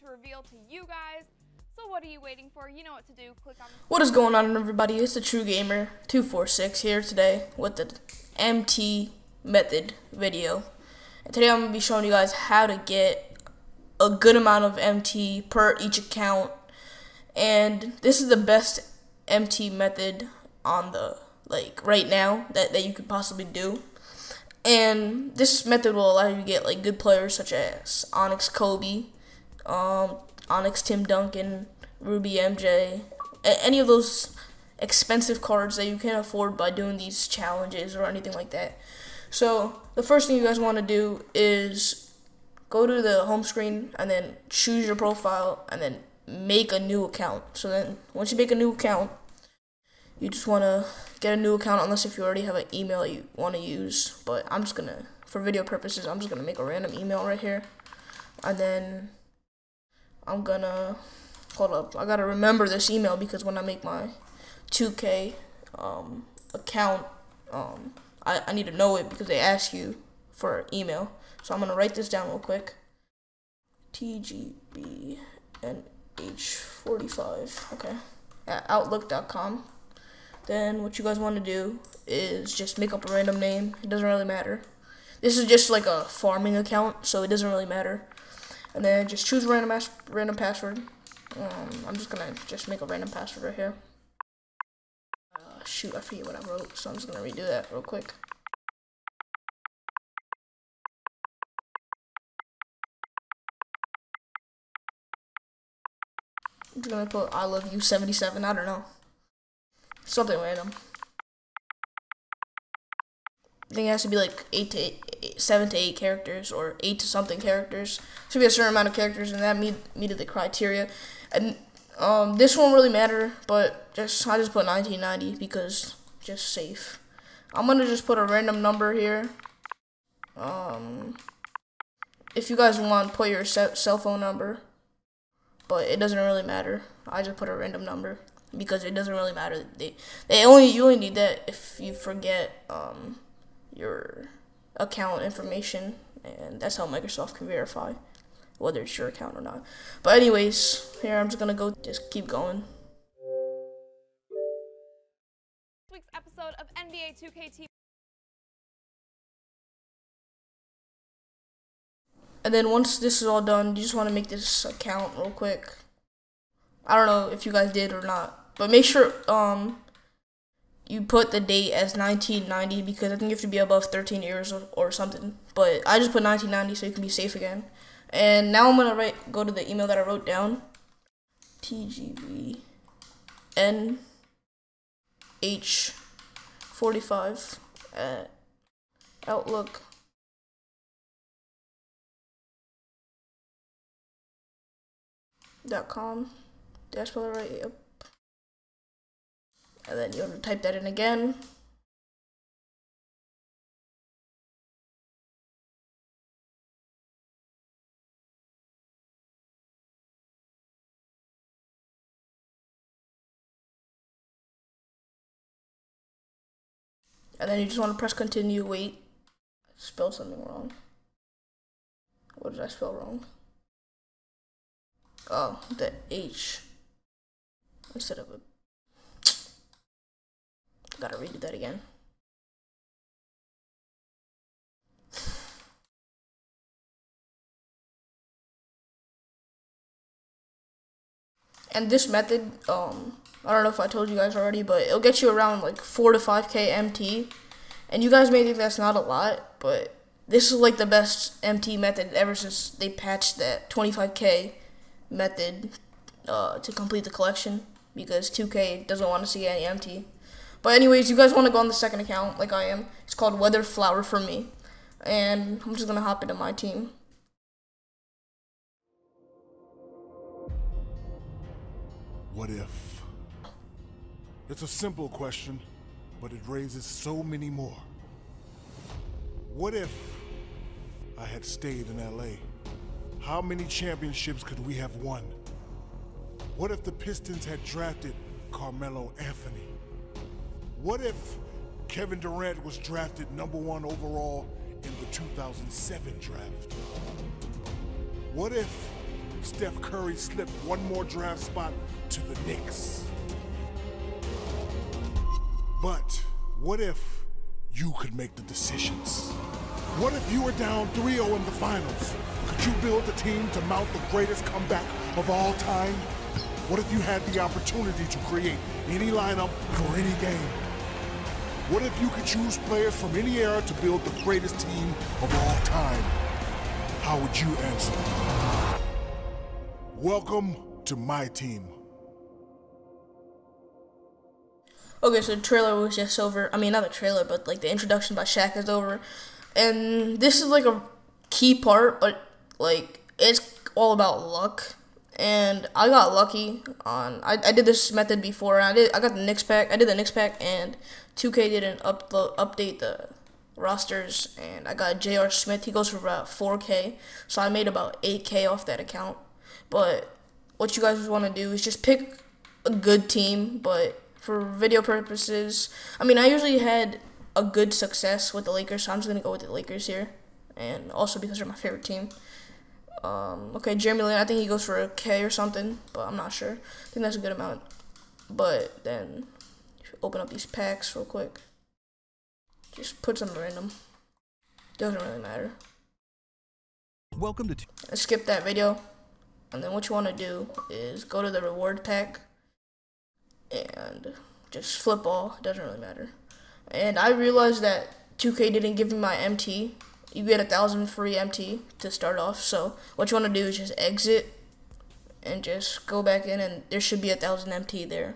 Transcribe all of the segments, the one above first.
to reveal to you guys. So what are you waiting for? You know what to do. Click on the... What is going on, everybody? It's the True Gamer 246 here today with the MT method video. And today I'm going to be showing you guys how to get a good amount of MT per each account. And this is the best MT method on the right now that you could possibly do. And this method will allow you to get good players such as Onyx Kobe, Onyx Tim Duncan, Ruby MJ, any of those expensive cards that you can't afford by doing these challenges or anything like that. So the first thing you guys want to do is go to the home screen and then choose your profile and then make a new account. So then once you make a new account, you just want to get a new account unless if you already have an email you want to use. But I'm just going to, for video purposes, I'm just going to make a random email right here. And then I'm going to, hold up, I got to remember this email because when I make my 2K account, I need to know it because they ask you for an email. So I'm going to write this down real quick. TGBNH45, okay, at outlook.com. Then what you guys want to do is just make up a random name. It doesn't really matter. This is just like a farming account, so it doesn't really matter. And then just choose a random password. I'm just gonna make a random password right here. Shoot, I forget what I wrote, so I'm just gonna redo that real quick. I'm just gonna put I love you 77. I don't know. Something random. I think it has to be like 7 to 8 characters or 8 to something characters. Should be a certain amount of characters, and that meted the criteria. And this won't really matter, but I just put 1990 because just safe. I'm gonna just put a random number here. If you guys want, put your cell phone number, but it doesn't really matter. I just put a random number because it doesn't really matter. You only need that if you forget your account information, and that's how Microsoft can verify whether it's your account or not. But anyways, here I'm just gonna just keep going. This week's episode of NBA 2K TV. And then once this is all done, you just want to make this account real quick. I don't know if you guys did or not, but make sure you put the date as 1990 because I think you have to be above 13 years or something. But I just put 1990 so you can be safe again. And now I'm gonna go to the email that I wrote down. TGBNH45 at outlook.com. Did I spell it right? Yep. And then you have to type that in again. And then you just want to press continue, wait. I spelled something wrong. What did I spell wrong? Oh, the H instead of a... Gotta redo that again. And this method, I don't know if I told you guys already, but it'll get you around 4 to 5K MT. And you guys may think that's not a lot, but this is the best MT method ever since they patched that 25K method to complete the collection, because 2K doesn't want to see any MT. But anyways, you guys want to go on the second account like I am. It's called Weather Flower for me. And I'm just going to hop into my team. What if? It's a simple question, but it raises so many more. What if I had stayed in LA? How many championships could we have won? What if the Pistons had drafted Carmelo Anthony? What if Kevin Durant was drafted #1 overall in the 2007 draft? What if if Steph Curry slipped one more draft spot to the Knicks? But what if you could make the decisions? What if you were down 3-0 in the finals? Could you build a team to mount the greatest comeback of all time? What if you had the opportunity to create any lineup for any game? What if you could choose players from any era to build the greatest team of all time? How would you answer? Welcome to my team. Okay, so the trailer was just over. I mean, not the trailer, but like the introduction by Shaq is over. And this is like a key part, but like it's all about luck. And I got lucky on. I did this method before. And I got the Knicks pack. I did the Knicks pack, and 2K didn't update the rosters. And I got J.R. Smith. He goes for about 4K. So I made about 8K off that account. But what you guys want to do is just pick a good team, but for video purposes, I mean, I usually had a good success with the Lakers, so I'm just going to go with the Lakers here, and also because they're my favorite team. Okay, Jeremy Lin, I think he goes for a K or something, but I'm not sure. I think that's a good amount. But then, open up these packs real quick. Just put some random. Doesn't really matter. Welcome to... Let's skip that video, and then what you want to do is go to the reward pack, and just flip all. Doesn't really matter. And I realized that 2K didn't give me my MT. You get 1,000 free MT to start off. So what you want to do is just exit and just go back in, and there should be 1,000 MT there.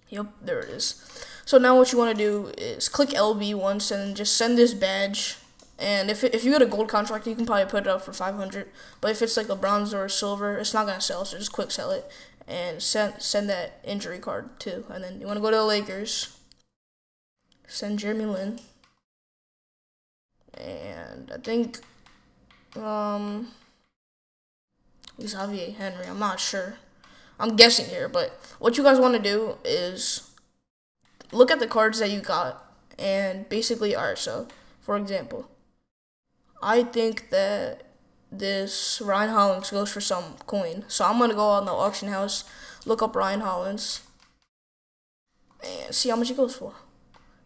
Yep, there it is. So now what you want to do is click LB once and just send this badge. And if you get a gold contract, you can probably put it up for 500. But if it's like a bronze or a silver, it's not gonna sell. So just quick sell it. And send that injury card too. And then you want to go to the Lakers. Send Jeremy Lin. And I think Xavier Henry. I'm not sure. I'm guessing here, but what you guys want to do is look at the cards that you got and basically, alright, so for example, I think that this Ryan Hollins goes for some coin. So I'm going to go on the auction house, look up Ryan Hollins, and see how much he goes for.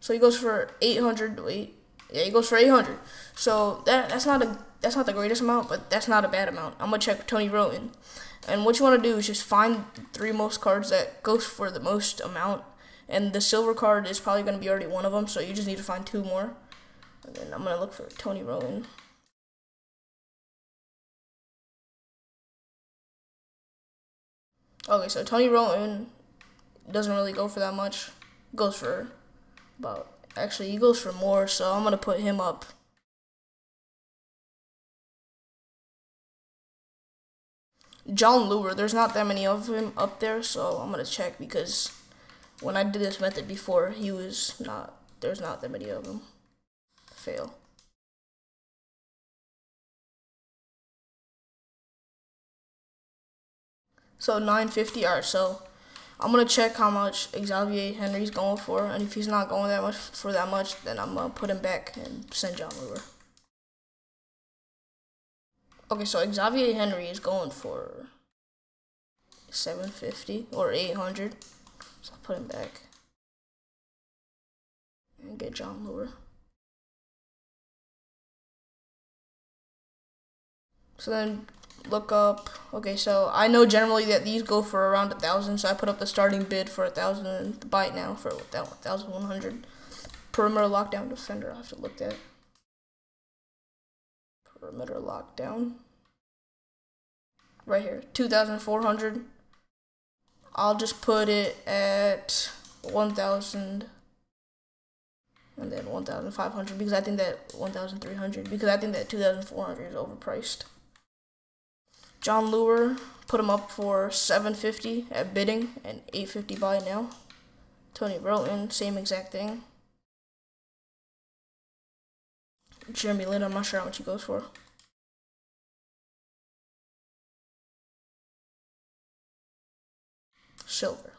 So he goes for 800, wait, yeah, he goes for 800. So that's not the greatest amount, but that's not a bad amount. I'm going to check Tony Roten. And what you want to do is just find the 3 most cards that goes for the most amount. And the silver card is probably going to be already one of them, so you just need to find 2 more. And then I'm going to look for Tony Roten. Okay, so Tony Roten doesn't really go for that much. Goes for about, actually, he goes for more, so I'm going to put him up. John Lure, there's not that many of him up there, so I'm going to check because when I did this method before, there's not that many of them. Fail. So 950. Alright, so I'm gonna check how much Xavier Henry's going for, and if he's not going that much, then I'm gonna put him back and send John Lure. Okay, so Xavier Henry is going for 750 or 800. So I'll put him back and get John Lure. So then look up, okay, so I know generally that these go for around 1,000, so I put up the starting bid for 1,000 and the buy it now for 1,100. Perimeter lockdown defender, I have to look at. Perimeter lockdown. Right here, 2,400. I'll just put it at 1,000 and then 1,500 because I think that 1,300 because I think that 2,400 is overpriced. John Lure, put him up for 750 at bidding and 850 buy now. Tony Roten, same exact thing. Jeremy Lin, I'm not sure how much he goes for. Silver.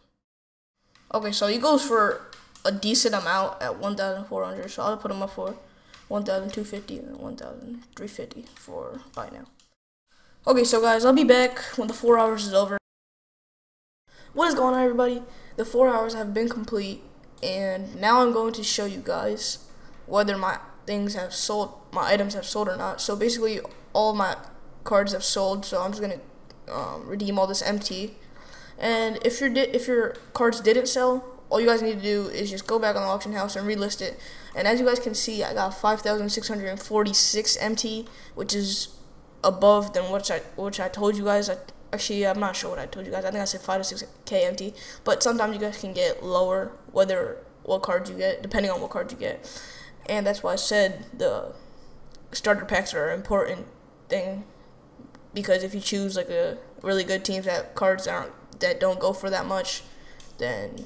Okay, so he goes for a decent amount at 1,400, so I'll put him up for 1,250 and 1,350 for buy now. Okay, so guys, I'll be back when the 4 hours is over. What is going on, everybody? The 4 hours have been complete, and now I'm going to show you guys whether my items have sold or not. So basically, all my cards have sold, so I'm just gonna redeem all this MT. And if your cards didn't sell, all you guys need to do is just go back on the auction house and relist it. And as you guys can see, I got 5,646 MT, which is above than which I told you guys. Actually, I'm not sure what I told you guys. I think I said 5 to 6K MT. But sometimes you guys can get lower, what cards you get, depending on what cards you get. And that's why I said the starter packs are an important thing, because if you choose like a really good teams that cards that don't go for that much, then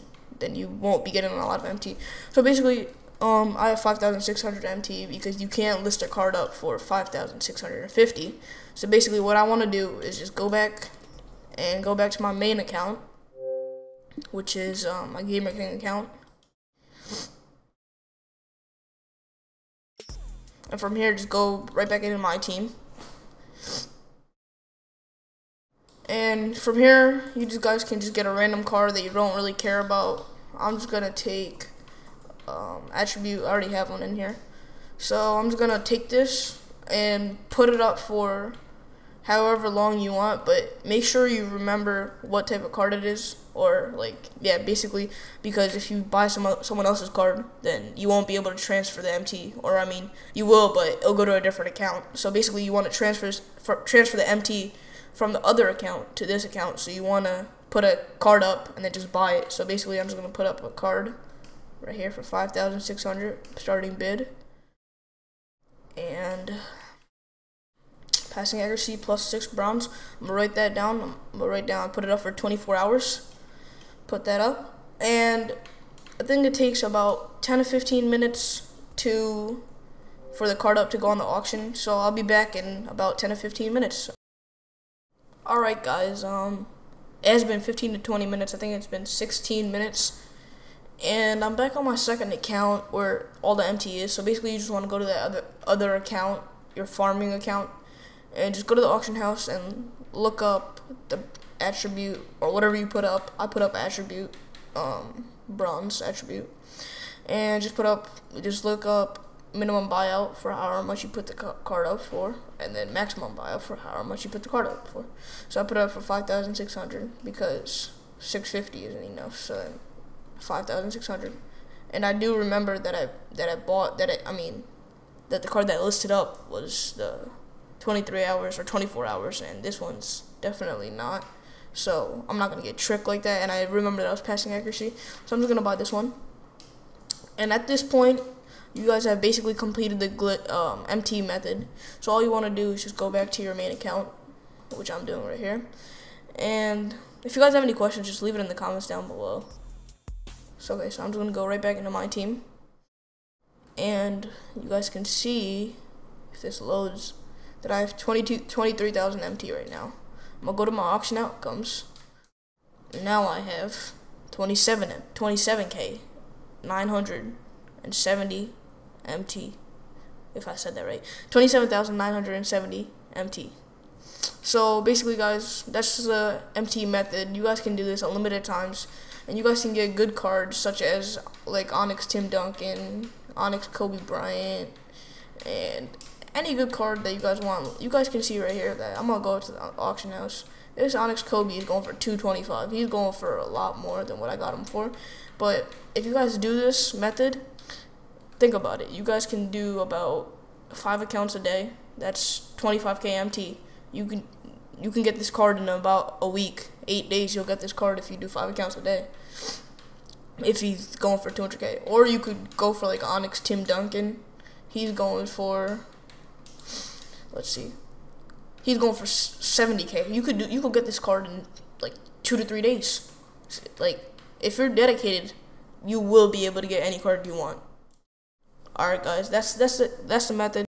you won't be getting a lot of MT. So basically, I have 5,600 MT because you can't list a card up for 5,650. So basically, what I want to do is just go back to my main account, which is my Gamer King account. And from here, just go right back into my team. And from here, you guys can just get a random card that you don't really care about. I'm just gonna take attribute. I already have one in here, so I'm just gonna take this and put it up for however long you want, but make sure you remember what type of card it is, or basically, because if you buy someone else's card, then you won't be able to transfer the MT, or I mean, you will, but it'll go to a different account. So basically, you want to transfer the MT from the other account to this account. So you want to put a card up and then just buy it. So basically, I'm just going to put up a card right here for 5,600 starting bid, and passing accuracy plus 6 bronze. I'm gonna write that down. Put it up for 24 hours. Put that up, and I think it takes about 10 to 15 minutes for the card up to go on the auction. So I'll be back in about 10 to 15 minutes. Alright guys, it has been 15 to 20 minutes. I think it's been 16 minutes. And I'm back on my second account where all the MT is. So basically, you just want to go to that other account, your farming account, and just go to the auction house and look up the attribute or whatever you put up. I put up attribute, bronze attribute, and just look up minimum buyout for however much you put the card up for, and then maximum buyout for however much you put the card up for. So I put it up for 5,600 because 650 isn't enough. So 5,600, and I do remember that that the card that I listed up was the 23 hours or 24 hours, and this one's definitely not. So I'm not gonna get tricked like that. And I remember that I was passing accuracy, so I'm just gonna buy this one. And at this point, you guys have basically completed the MT method. So all you want to do is just go back to your main account, which I'm doing right here. And if you guys have any questions, just leave it in the comments down below. So I'm just gonna go right back into my team, and you guys can see, if this loads, that I have 23,000 MT right now. I'm gonna go to my auction outcomes. Now I have 27K 970 MT. If I said that right, 27,970 MT. So basically, guys, that's the MT method. You guys can do this unlimited times, and you guys can get good cards such as like Onyx Tim Duncan, Onyx Kobe Bryant, and any good card that you guys want. You guys can see right here that I'm gonna go to the auction house. This Onyx Kobe is going for 225. He's going for a lot more than what I got him for. But if you guys do this method, think about it. You guys can do about 5 accounts a day. That's 25K MT. You can get this card in about a week. 8 days you'll get this card if you do 5 accounts a day, if he's going for 200K. Or you could go for like Onyx Tim Duncan. He's going for, let's see, he's going for 70K. You could get this card in like 2 to 3 days. Like, if you're dedicated, you will be able to get any card you want. Alright guys, that's the method.